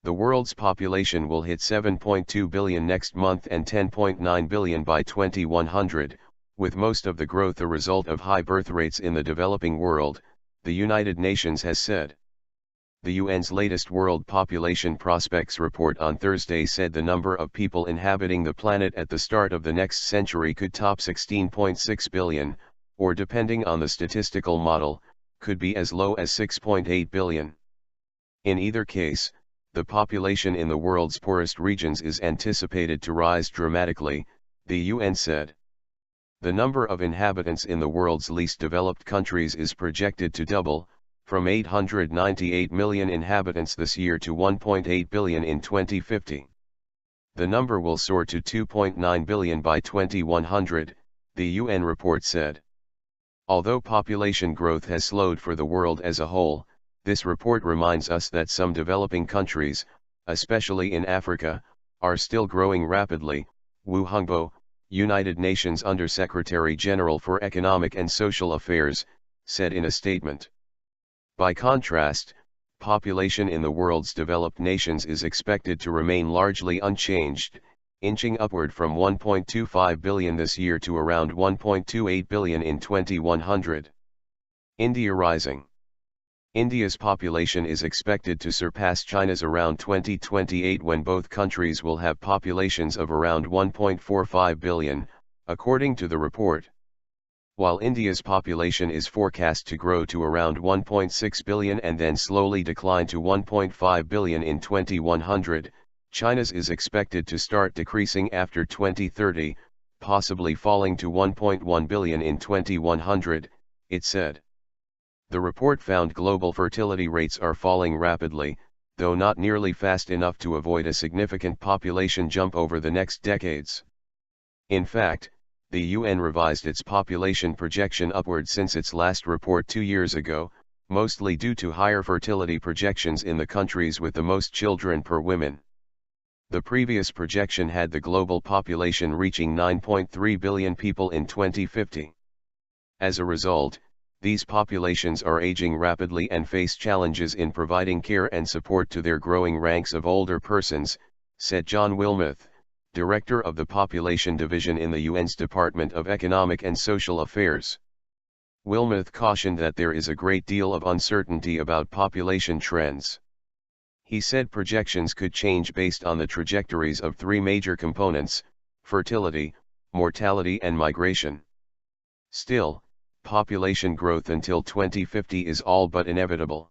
The world's population will hit 7.2 billion next month and 10.9 billion by 2100, with most of the growth a result of high birth rates in the developing world, the United Nations has said. The UN's latest World Population Prospects report on Thursday said the number of people inhabiting the planet at the start of the next century could top 16.6 billion, or depending on the statistical model, could be as low as 6.8 billion. In either case, the population in the world's poorest regions is anticipated to rise dramatically, the UN said. The number of inhabitants in the world's least developed countries is projected to double, from 898 million inhabitants this year to 1.8 billion in 2050. The number will soar to 2.9 billion by 2100, the UN report said. Although population growth has slowed for the world as a whole, this report reminds us that some developing countries, especially in Africa, are still growing rapidly, Hongbo, United Nations Undersecretary General for Economic and Social Affairs, said in a statement. By contrast, population in the world's developed nations is expected to remain largely unchanged, inching upward from 1.25 billion this year to around 1.28 billion in 2100. India rising. India's population is expected to surpass China's around 2028 when both countries will have populations of around 1.45 billion, according to the report. While India's population is forecast to grow to around 1.6 billion and then slowly decline to 1.5 billion in 2100, China's is expected to start decreasing after 2030, possibly falling to 1.1 billion in 2100, it said. The report found global fertility rates are falling rapidly, though not nearly fast enough to avoid a significant population jump over the next decades. In fact, the UN revised its population projection upward since its last report 2 years ago, mostly due to higher fertility projections in the countries with the most children per woman. The previous projection had the global population reaching 9.3 billion people in 2050. As a result, these populations are aging rapidly and face challenges in providing care and support to their growing ranks of older persons, said John Wilmoth, Director of the Population Division in the UN's Department of Economic and Social Affairs. Wilmoth cautioned that there is a great deal of uncertainty about population trends. He said projections could change based on the trajectories of 3 major components: fertility, mortality and migration. Still, population growth until 2050 is all but inevitable.